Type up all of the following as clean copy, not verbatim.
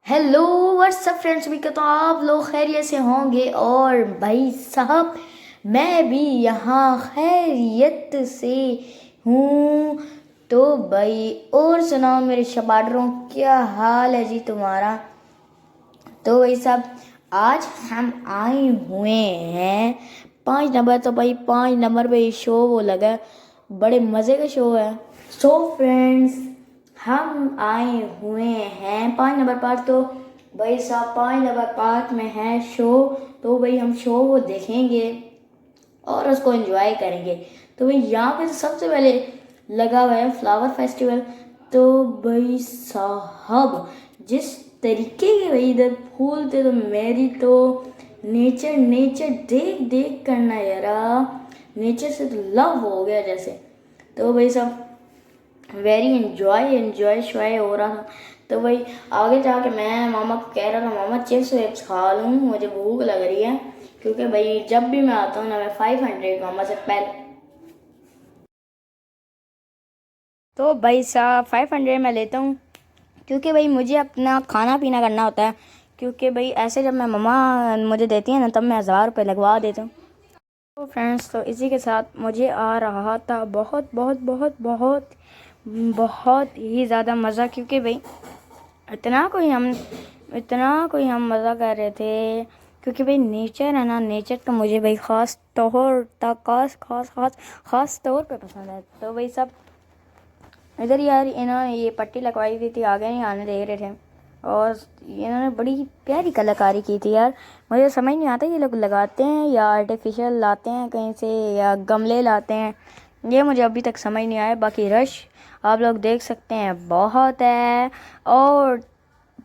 Hello what's up friends, भी तो आप लोग खैरियत से होंगे। और भाई साहब मैं भी यहाँ खैरियत से हूँ। तो भाई और सुनाओ मेरे शबाडरों, क्या हाल है जी तुम्हारा। तो भाई साहब आज हम आए हुए हैं 5 नंबर। तो भाई 5 नंबर पे शो वो लगा है, बड़े मज़े का शो है। सो फ्रेंड्स हम आए हुए हैं 5 नंबर पार्ट। तो भाई साहब 5 नंबर पार्ट में है शो। तो भाई हम शो वो देखेंगे और उसको एंजॉय करेंगे। तो भाई यहाँ पे सबसे पहले लगा हुआ है फ्लावर फेस्टिवल। तो भाई साहब जिस तरीके के भाई इधर फूल थे, तो मेरी तो नेचर नेचर देख देख करना यार, नेचर से तो लव हो गया जैसे। तो भाई साहब वेरी एंजॉय शॉय हो रहा था। तो भाई आगे जाके मैं मामा को कह रहा था, मामा चिप्स विप्स खा लूँ, मुझे भूख लग रही है। क्योंकि भाई जब भी मैं आता हूँ ना, मैं 500 मामा से पहले। तो भाई साहब 500 मैं लेता हूँ, क्योंकि भाई मुझे अपना खाना पीना करना होता है। क्योंकि भाई ऐसे जब मैं मम्मा मुझे देती है ना, तब मैं 1000 रुपये लगवा देता हूँ। तो फ्रेंड्स तो इसी के साथ मुझे आ रहा था बहुत बहुत बहुत बहुत बहुत ही ज़्यादा मज़ा। क्योंकि भाई इतना कोई हम मज़ा कर रहे थे। क्योंकि भाई नेचर है ना, नेचर तो मुझे भाई ख़ास तौर पे पसंद है। तो भाई सब इधर यार इन्होंने ये पट्टी लगवाई हुई थी, आगे नहीं आने दे रहे थे। और इन्होंने बड़ी प्यारी कलाकारी की थी यार। मुझे समझ नहीं आता ये लोग लगाते हैं या आर्टिफिशियल लाते हैं कहीं से, या गमले लाते हैं, ये मुझे अभी तक समझ नहीं आया। बाकी रश आप लोग देख सकते हैं बहुत है, और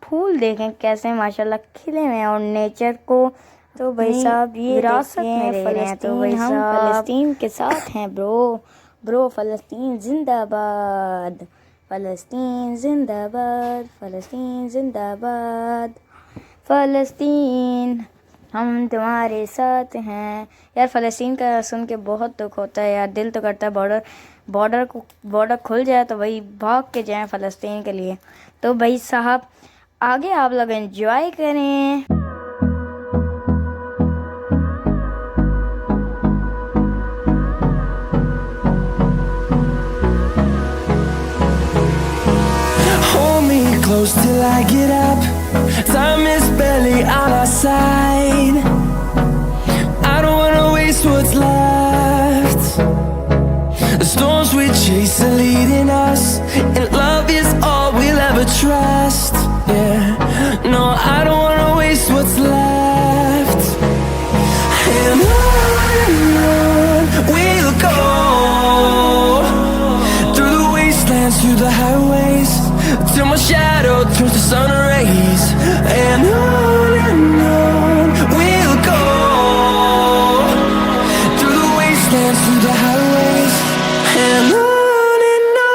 फूल देखें कैसे माशाल्लाह खिले हुए हैं, और नेचर को तो भाई साहब ये विरासत में रह रहे हैं। तो भाई हम फ़लस्तीन के साथ हैं ब्रो फ़लस्तीन जिंदाबाद, फ़लस्तीन जिंदाबाद, फ़लस्तीन जिंदाबाद, फ़लस्तीन हम तुम्हारे साथ हैं। यार फ़लस्तीन का सुन के बहुत दुख होता है यार, दिल तो करता है बॉर्डर खुल जाए तो भाई भाग के जाएं फ़लस्तीन के लिए। तो भाई साहब आगे आप लोग एंजॉय करें। Hold me close till I get up. Time is barely on our side. I don't wanna waste what's left. The storms we chase are leading us, and love is all we'll ever trust. Yeah, no, I don't wanna waste what's left. And on we'll go, through the wastelands, through the highways, till my shadow turns to sun rays. And on we'll go, through the wastelands, through the highways, and on we'll go.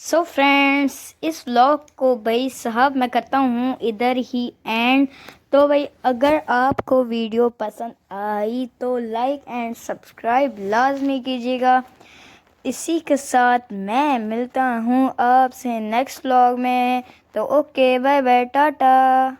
So friends, इस vlog को भाई साहब मैं करता हूँ इधर ही and. तो भाई अगर आपको वीडियो पसंद आई तो लाइक एंड सब्सक्राइब लाजमी कीजिएगा। इसी के साथ मैं मिलता हूँ आपसे नेक्स्ट व्लॉग में। तो ओके, बाय बाय, टाटा।